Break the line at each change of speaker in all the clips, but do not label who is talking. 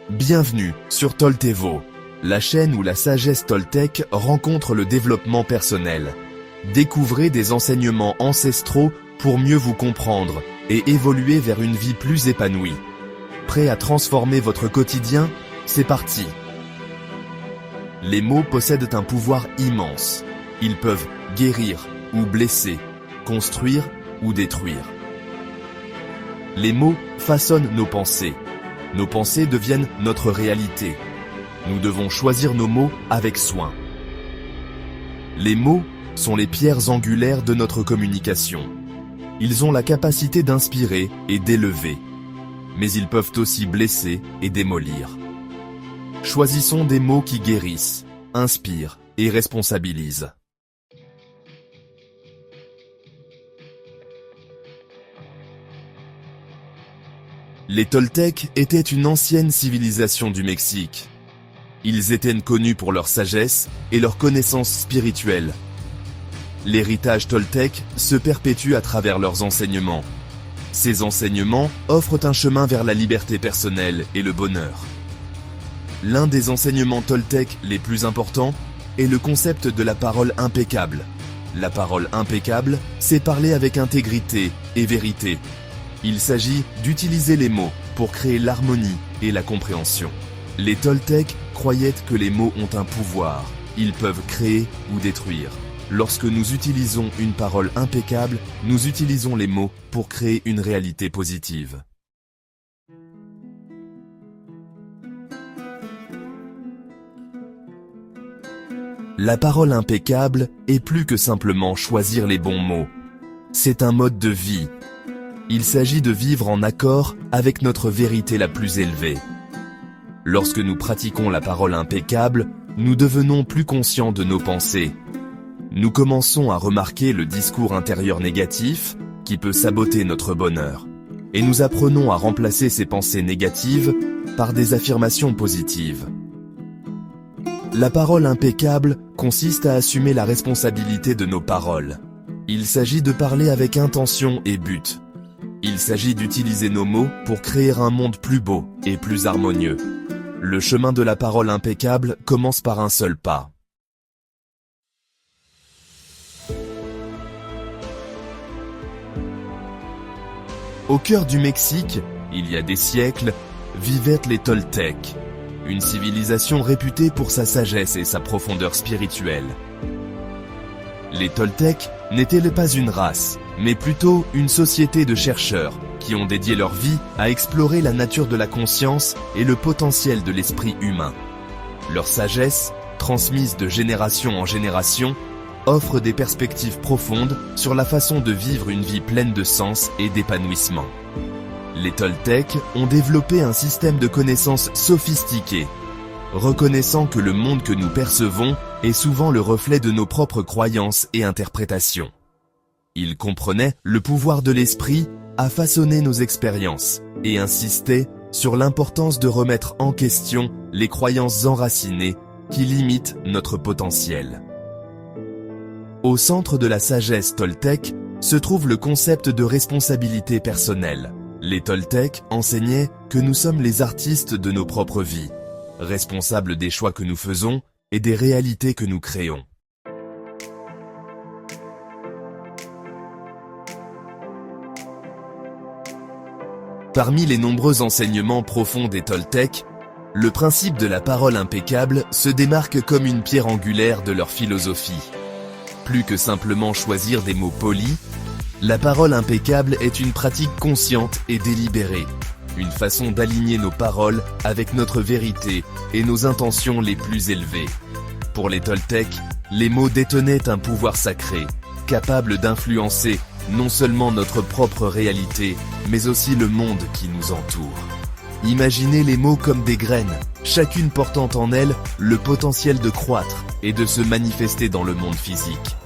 Bienvenue sur Toltevo, la chaîne où la sagesse toltèque rencontre le développement personnel. Découvrez des enseignements ancestraux pour mieux vous comprendre et évoluer vers une vie plus épanouie. Prêt à transformer votre quotidien? C'est parti! Les mots possèdent un pouvoir immense. Ils peuvent guérir ou blesser, construire ou détruire. Les mots façonnent nos pensées. Nos pensées deviennent notre réalité. Nous devons choisir nos mots avec soin. Les mots sont les pierres angulaires de notre communication. Ils ont la capacité d'inspirer et d'élever, mais ils peuvent aussi blesser et démolir. Choisissons des mots qui guérissent, inspirent et responsabilisent. Les Toltecs étaient une ancienne civilisation du Mexique. Ils étaient connus pour leur sagesse et leur connaissance spirituelle. L'héritage toltèque se perpétue à travers leurs enseignements. Ces enseignements offrent un chemin vers la liberté personnelle et le bonheur. L'un des enseignements toltèques les plus importants est le concept de la parole impeccable. La parole impeccable, c'est parler avec intégrité et vérité. Il s'agit d'utiliser les mots pour créer l'harmonie et la compréhension. Les Toltecs croyaient que les mots ont un pouvoir. Ils peuvent créer ou détruire. Lorsque nous utilisons une parole impeccable, nous utilisons les mots pour créer une réalité positive. La parole impeccable est plus que simplement choisir les bons mots. C'est un mode de vie. Il s'agit de vivre en accord avec notre vérité la plus élevée. Lorsque nous pratiquons la parole impeccable, nous devenons plus conscients de nos pensées. Nous commençons à remarquer le discours intérieur négatif qui peut saboter notre bonheur. Et nous apprenons à remplacer ces pensées négatives par des affirmations positives. La parole impeccable consiste à assumer la responsabilité de nos paroles. Il s'agit de parler avec intention et but. Il s'agit d'utiliser nos mots pour créer un monde plus beau et plus harmonieux. Le chemin de la parole impeccable commence par un seul pas. Au cœur du Mexique, il y a des siècles, vivaient les Toltecs, une civilisation réputée pour sa sagesse et sa profondeur spirituelle. Les Toltecs n'étaient pas une race, mais plutôt une société de chercheurs qui ont dédié leur vie à explorer la nature de la conscience et le potentiel de l'esprit humain. Leur sagesse, transmise de génération en génération, offre des perspectives profondes sur la façon de vivre une vie pleine de sens et d'épanouissement. Les Toltecs ont développé un système de connaissances sophistiqué, reconnaissant que le monde que nous percevons est souvent le reflet de nos propres croyances et interprétations. Ils comprenaient le pouvoir de l'esprit à façonner nos expériences et insistaient sur l'importance de remettre en question les croyances enracinées qui limitent notre potentiel. Au centre de la sagesse toltèque se trouve le concept de responsabilité personnelle. Les Toltecs enseignaient que nous sommes les artistes de nos propres vies, responsables des choix que nous faisons et des réalités que nous créons. Parmi les nombreux enseignements profonds des Toltecs, le principe de la parole impeccable se démarque comme une pierre angulaire de leur philosophie. Plus que simplement choisir des mots polis, la parole impeccable est une pratique consciente et délibérée, une façon d'aligner nos paroles avec notre vérité et nos intentions les plus élevées. Pour les Toltecs, les mots détenaient un pouvoir sacré, capable d'influencer non seulement notre propre réalité, mais aussi le monde qui nous entoure. Imaginez les mots comme des graines, chacune portant en elle le potentiel de croître et de se manifester dans le monde physique.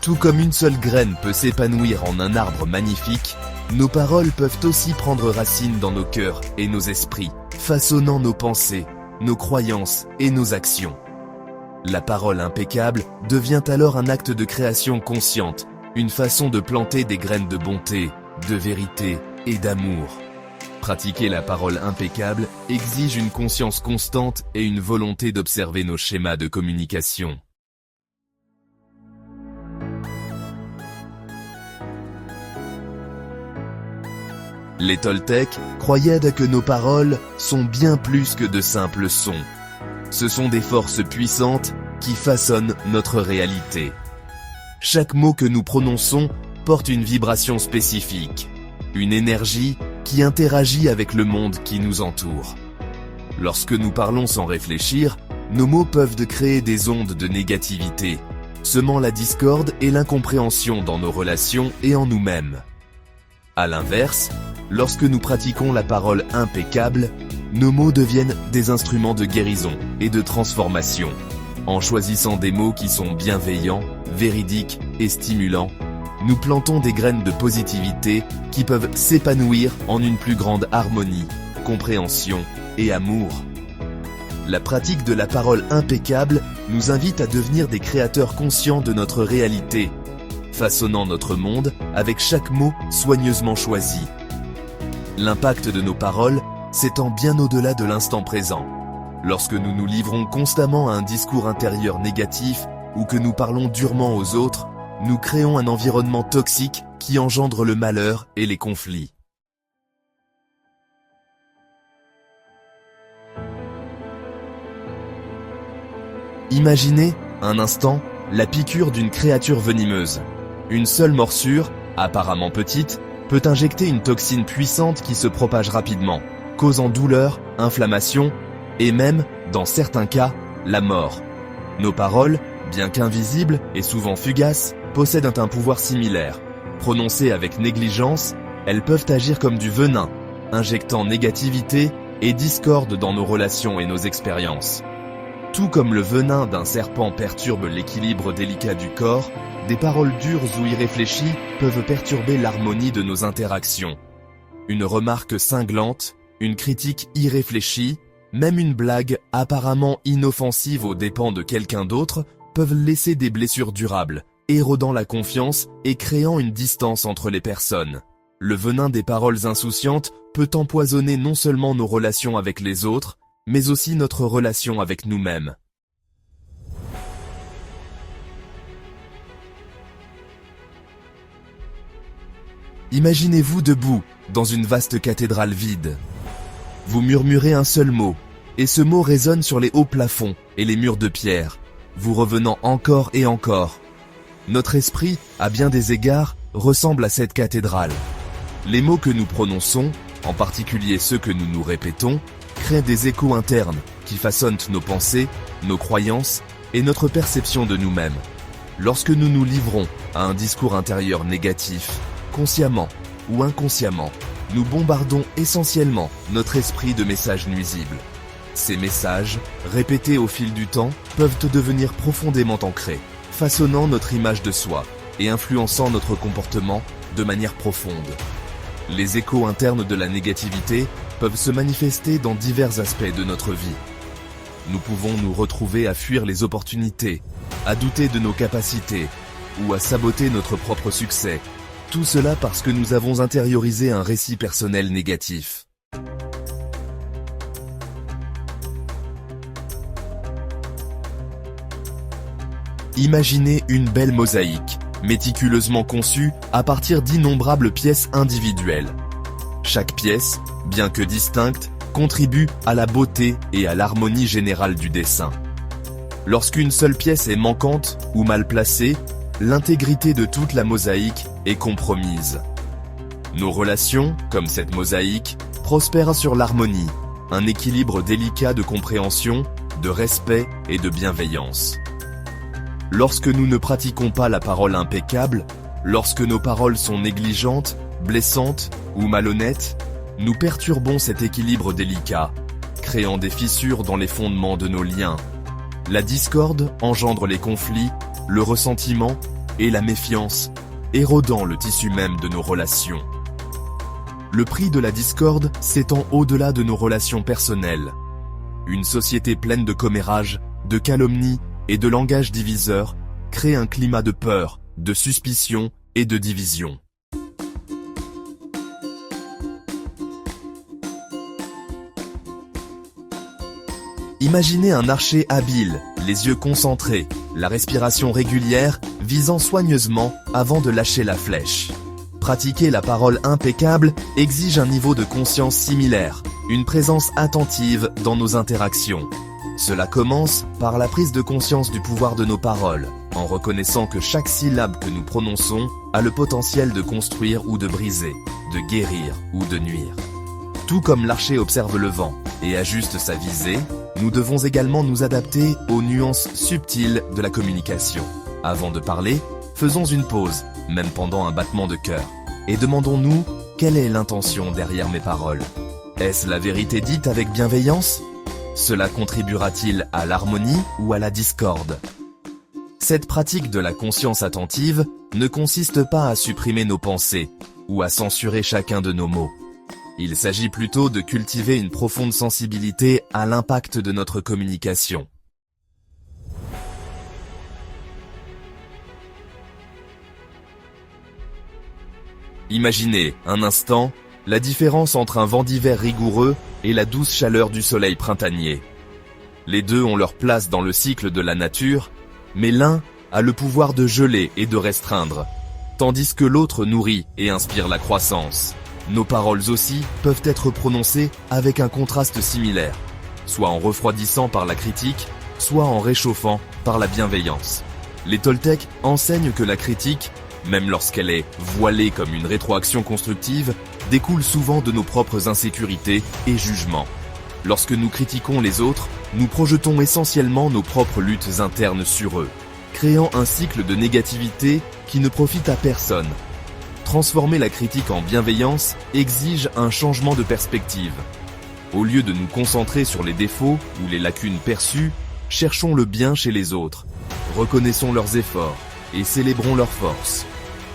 Tout comme une seule graine peut s'épanouir en un arbre magnifique, nos paroles peuvent aussi prendre racine dans nos cœurs et nos esprits, façonnant nos pensées, nos croyances et nos actions. La parole impeccable devient alors un acte de création consciente, une façon de planter des graines de bonté, de vérité et d'amour. Pratiquer la parole impeccable exige une conscience constante et une volonté d'observer nos schémas de communication. Les Toltecs croyaient que nos paroles sont bien plus que de simples sons. Ce sont des forces puissantes qui façonnent notre réalité. Chaque mot que nous prononçons porte une vibration spécifique, une énergie qui interagit avec le monde qui nous entoure. Lorsque nous parlons sans réfléchir, nos mots peuvent créer des ondes de négativité, semant la discorde et l'incompréhension dans nos relations et en nous-mêmes. À l'inverse, lorsque nous pratiquons la parole impeccable, nos mots deviennent des instruments de guérison et de transformation. En choisissant des mots qui sont bienveillants, véridiques et stimulants, nous plantons des graines de positivité qui peuvent s'épanouir en une plus grande harmonie, compréhension et amour. La pratique de la parole impeccable nous invite à devenir des créateurs conscients de notre réalité, façonnant notre monde avec chaque mot soigneusement choisi. L'impact de nos paroles s'étend bien au-delà de l'instant présent. Lorsque nous nous livrons constamment à un discours intérieur négatif ou que nous parlons durement aux autres, nous créons un environnement toxique qui engendre le malheur et les conflits. Imaginez, un instant, la piqûre d'une créature venimeuse. Une seule morsure, apparemment petite, peut injecter une toxine puissante qui se propage rapidement, causant douleur, inflammation et même, dans certains cas, la mort. Nos paroles, bien qu'invisibles et souvent fugaces, possèdent un pouvoir similaire. Prononcées avec négligence, elles peuvent agir comme du venin, injectant négativité et discorde dans nos relations et nos expériences. Tout comme le venin d'un serpent perturbe l'équilibre délicat du corps, des paroles dures ou irréfléchies peuvent perturber l'harmonie de nos interactions. Une remarque cinglante, une critique irréfléchie, même une blague apparemment inoffensive aux dépens de quelqu'un d'autre peuvent laisser des blessures durables, érodant la confiance et créant une distance entre les personnes. Le venin des paroles insouciantes peut empoisonner non seulement nos relations avec les autres, mais aussi notre relation avec nous-mêmes. Imaginez-vous debout, dans une vaste cathédrale vide. Vous murmurez un seul mot, et ce mot résonne sur les hauts plafonds et les murs de pierre, vous revenant encore et encore. Notre esprit, à bien des égards, ressemble à cette cathédrale. Les mots que nous prononçons, en particulier ceux que nous nous répétons, créent des échos internes qui façonnent nos pensées, nos croyances et notre perception de nous-mêmes. Lorsque nous nous livrons à un discours intérieur négatif, consciemment ou inconsciemment, nous bombardons essentiellement notre esprit de messages nuisibles. Ces messages, répétés au fil du temps, peuvent devenir profondément ancrés, façonnant notre image de soi et influençant notre comportement de manière profonde. Les échos internes de la négativité peuvent se manifester dans divers aspects de notre vie. Nous pouvons nous retrouver à fuir les opportunités, à douter de nos capacités ou à saboter notre propre succès. Tout cela parce que nous avons intériorisé un récit personnel négatif. Imaginez une belle mosaïque, méticuleusement conçue à partir d'innombrables pièces individuelles. Chaque pièce, bien que distincte, contribue à la beauté et à l'harmonie générale du dessin. Lorsqu'une seule pièce est manquante ou mal placée, l'intégrité de toute la mosaïque est compromise. Nos relations, comme cette mosaïque, prospèrent sur l'harmonie, un équilibre délicat de compréhension, de respect et de bienveillance. Lorsque nous ne pratiquons pas la parole impeccable, lorsque nos paroles sont négligentes, blessantes ou malhonnêtes, nous perturbons cet équilibre délicat, créant des fissures dans les fondements de nos liens. La discorde engendre les conflits, le ressentiment et la méfiance, érodant le tissu même de nos relations. Le prix de la discorde s'étend au-delà de nos relations personnelles. Une société pleine de commérages, de calomnies et de langage diviseur crée un climat de peur, de suspicion et de division. Imaginez un archer habile, les yeux concentrés, la respiration régulière, visant soigneusement avant de lâcher la flèche. Pratiquer la parole impeccable exige un niveau de conscience similaire, une présence attentive dans nos interactions. Cela commence par la prise de conscience du pouvoir de nos paroles, en reconnaissant que chaque syllabe que nous prononçons a le potentiel de construire ou de briser, de guérir ou de nuire. Tout comme l'archer observe le vent et ajuste sa visée, nous devons également nous adapter aux nuances subtiles de la communication. Avant de parler, faisons une pause, même pendant un battement de cœur, et demandons-nous quelle est l'intention derrière mes paroles. Est-ce la vérité dite avec bienveillance ? Cela contribuera-t-il à l'harmonie ou à la discorde ? Cette pratique de la conscience attentive ne consiste pas à supprimer nos pensées ou à censurer chacun de nos mots. Il s'agit plutôt de cultiver une profonde sensibilité à l'impact de notre communication. Imaginez, un instant, la différence entre un vent d'hiver rigoureux et la douce chaleur du soleil printanier. Les deux ont leur place dans le cycle de la nature, mais l'un a le pouvoir de geler et de restreindre, tandis que l'autre nourrit et inspire la croissance. Nos paroles aussi peuvent être prononcées avec un contraste similaire, soit en refroidissant par la critique, soit en réchauffant par la bienveillance. Les Toltecs enseignent que la critique, même lorsqu'elle est voilée comme une rétroaction constructive, découle souvent de nos propres insécurités et jugements. Lorsque nous critiquons les autres, nous projetons essentiellement nos propres luttes internes sur eux, créant un cycle de négativité qui ne profite à personne. Transformer la critique en bienveillance exige un changement de perspective. Au lieu de nous concentrer sur les défauts ou les lacunes perçues, cherchons le bien chez les autres, reconnaissons leurs efforts et célébrons leurs forces.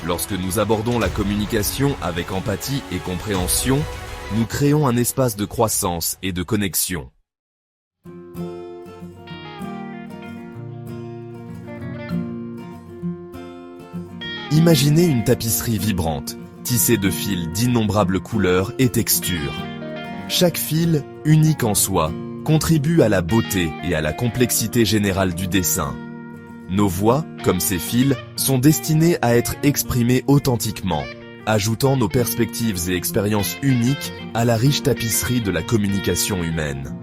Lorsque nous abordons la communication avec empathie et compréhension, nous créons un espace de croissance et de connexion. Imaginez une tapisserie vibrante, tissée de fils d'innombrables couleurs et textures. Chaque fil, unique en soi, contribue à la beauté et à la complexité générale du dessin. Nos voix, comme ces fils, sont destinées à être exprimées authentiquement, ajoutant nos perspectives et expériences uniques à la riche tapisserie de la communication humaine.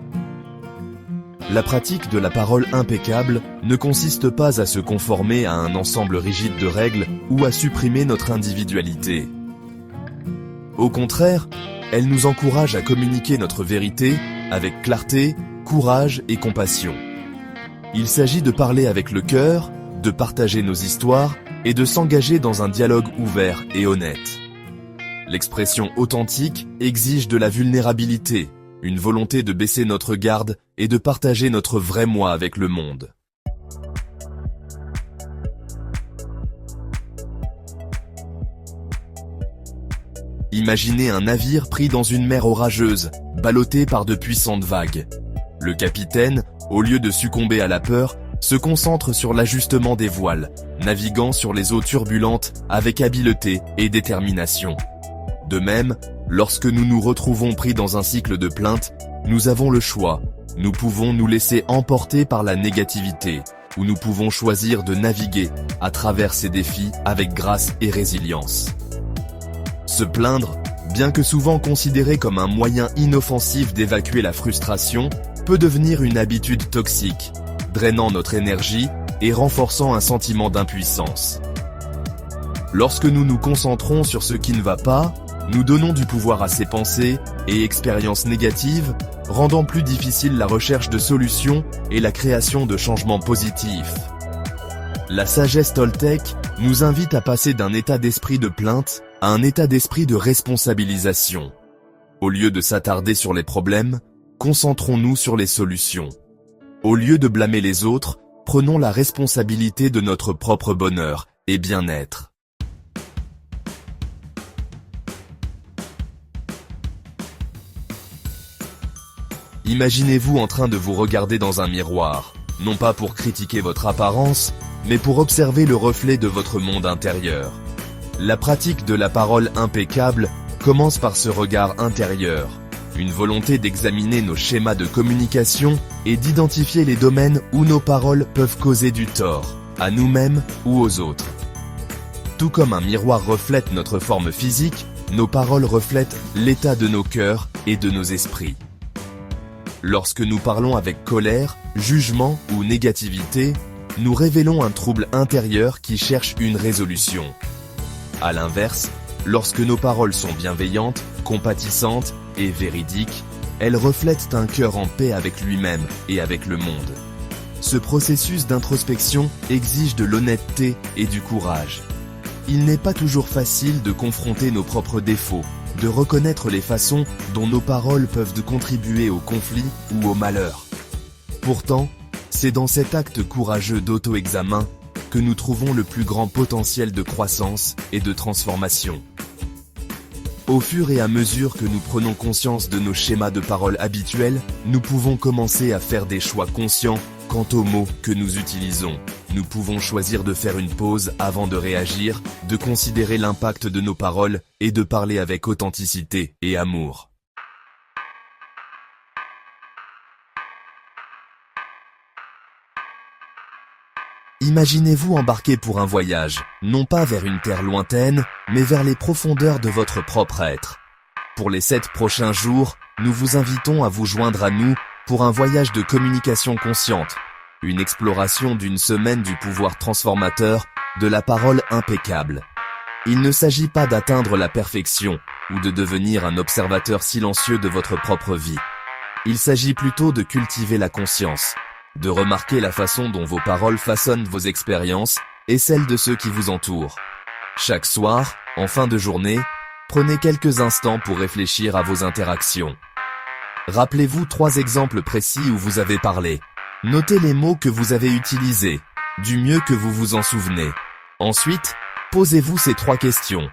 La pratique de la parole impeccable ne consiste pas à se conformer à un ensemble rigide de règles ou à supprimer notre individualité. Au contraire, elle nous encourage à communiquer notre vérité avec clarté, courage et compassion. Il s'agit de parler avec le cœur, de partager nos histoires et de s'engager dans un dialogue ouvert et honnête. L'expression authentique exige de la vulnérabilité, une volonté de baisser notre garde et de partager notre vrai moi avec le monde. Imaginez un navire pris dans une mer orageuse, ballotté par de puissantes vagues. Le capitaine, au lieu de succomber à la peur, se concentre sur l'ajustement des voiles, naviguant sur les eaux turbulentes avec habileté et détermination. De même, lorsque nous nous retrouvons pris dans un cycle de plaintes, nous avons le choix. Nous pouvons nous laisser emporter par la négativité, ou nous pouvons choisir de naviguer à travers ces défis avec grâce et résilience. Se plaindre, bien que souvent considéré comme un moyen inoffensif d'évacuer la frustration, peut devenir une habitude toxique, drainant notre énergie et renforçant un sentiment d'impuissance. Lorsque nous nous concentrons sur ce qui ne va pas, nous donnons du pouvoir à ces pensées et expériences négatives, rendant plus difficile la recherche de solutions et la création de changements positifs. La sagesse toltèque nous invite à passer d'un état d'esprit de plainte à un état d'esprit de responsabilisation. Au lieu de s'attarder sur les problèmes, concentrons-nous sur les solutions. Au lieu de blâmer les autres, prenons la responsabilité de notre propre bonheur et bien-être. Imaginez-vous en train de vous regarder dans un miroir, non pas pour critiquer votre apparence, mais pour observer le reflet de votre monde intérieur. La pratique de la parole impeccable commence par ce regard intérieur, une volonté d'examiner nos schémas de communication et d'identifier les domaines où nos paroles peuvent causer du tort, à nous-mêmes ou aux autres. Tout comme un miroir reflète notre forme physique, nos paroles reflètent l'état de nos cœurs et de nos esprits. Lorsque nous parlons avec colère, jugement ou négativité, nous révélons un trouble intérieur qui cherche une résolution. À l'inverse, lorsque nos paroles sont bienveillantes, compatissantes et véridiques, elles reflètent un cœur en paix avec lui-même et avec le monde. Ce processus d'introspection exige de l'honnêteté et du courage. Il n'est pas toujours facile de confronter nos propres défauts, de reconnaître les façons dont nos paroles peuvent contribuer au conflit ou au malheur. Pourtant, c'est dans cet acte courageux d'auto-examen que nous trouvons le plus grand potentiel de croissance et de transformation. Au fur et à mesure que nous prenons conscience de nos schémas de parole habituels, nous pouvons commencer à faire des choix conscients quant aux mots que nous utilisons. Nous pouvons choisir de faire une pause avant de réagir, de considérer l'impact de nos paroles et de parler avec authenticité et amour. Imaginez-vous embarquer pour un voyage, non pas vers une terre lointaine, mais vers les profondeurs de votre propre être. Pour les 7 prochains jours, nous vous invitons à vous joindre à nous pour un voyage de communication consciente, une exploration d'une semaine du pouvoir transformateur de la parole impeccable. Il ne s'agit pas d'atteindre la perfection ou de devenir un observateur silencieux de votre propre vie. Il s'agit plutôt de cultiver la conscience, de remarquer la façon dont vos paroles façonnent vos expériences et celles de ceux qui vous entourent. Chaque soir, en fin de journée, prenez quelques instants pour réfléchir à vos interactions. Rappelez-vous 3 exemples précis où vous avez parlé. Notez les mots que vous avez utilisés, du mieux que vous vous en souvenez. Ensuite, posez-vous ces 3 questions.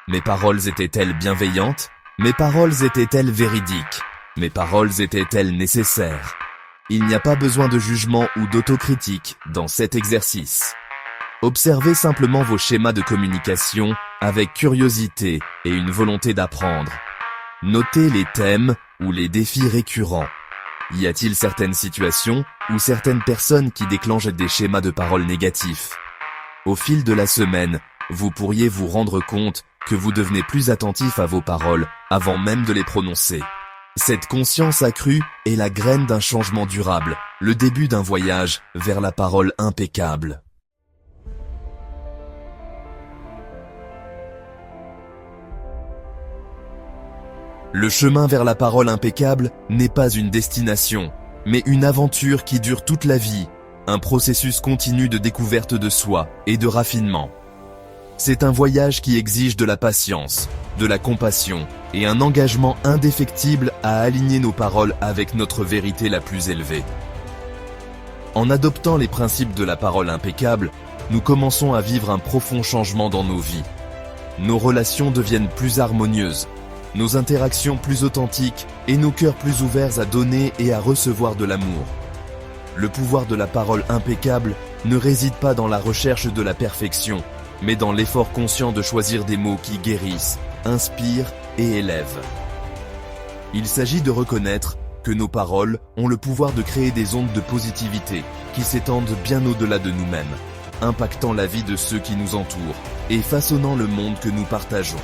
Mes paroles étaient-elles bienveillantes? Mes paroles étaient-elles véridiques? Mes paroles étaient-elles nécessaires? Il n'y a pas besoin de jugement ou d'autocritique dans cet exercice. Observez simplement vos schémas de communication avec curiosité et une volonté d'apprendre. Notez les thèmes ou les défis récurrents. Y a-t-il certaines situations ou certaines personnes qui déclenchent des schémas de parole négatifs? Au fil de la semaine, vous pourriez vous rendre compte que vous devenez plus attentif à vos paroles avant même de les prononcer. Cette conscience accrue est la graine d'un changement durable, le début d'un voyage vers la parole impeccable. Le chemin vers la parole impeccable n'est pas une destination, mais une aventure qui dure toute la vie, un processus continu de découverte de soi et de raffinement. C'est un voyage qui exige de la patience, de la compassion et un engagement indéfectible à aligner nos paroles avec notre vérité la plus élevée. En adoptant les principes de la parole impeccable, nous commençons à vivre un profond changement dans nos vies. Nos relations deviennent plus harmonieuses, nos interactions plus authentiques et nos cœurs plus ouverts à donner et à recevoir de l'amour. Le pouvoir de la parole impeccable ne réside pas dans la recherche de la perfection, mais dans l'effort conscient de choisir des mots qui guérissent, inspirent et élèvent. Il s'agit de reconnaître que nos paroles ont le pouvoir de créer des ondes de positivité qui s'étendent bien au-delà de nous-mêmes, impactant la vie de ceux qui nous entourent et façonnant le monde que nous partageons.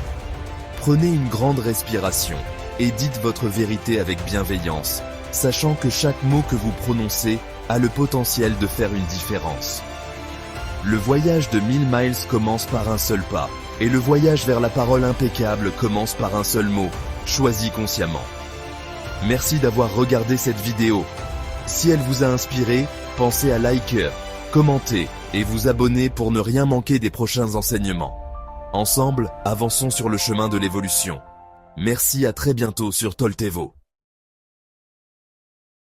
Prenez une grande respiration et dites votre vérité avec bienveillance, sachant que chaque mot que vous prononcez a le potentiel de faire une différence. Le voyage de 1000 miles commence par un seul pas, et le voyage vers la parole impeccable commence par un seul mot, choisi consciemment. Merci d'avoir regardé cette vidéo. Si elle vous a inspiré, pensez à liker, commenter et vous abonner pour ne rien manquer des prochains enseignements. Ensemble, avançons sur le chemin de l'évolution. Merci, à très bientôt sur Toltevo.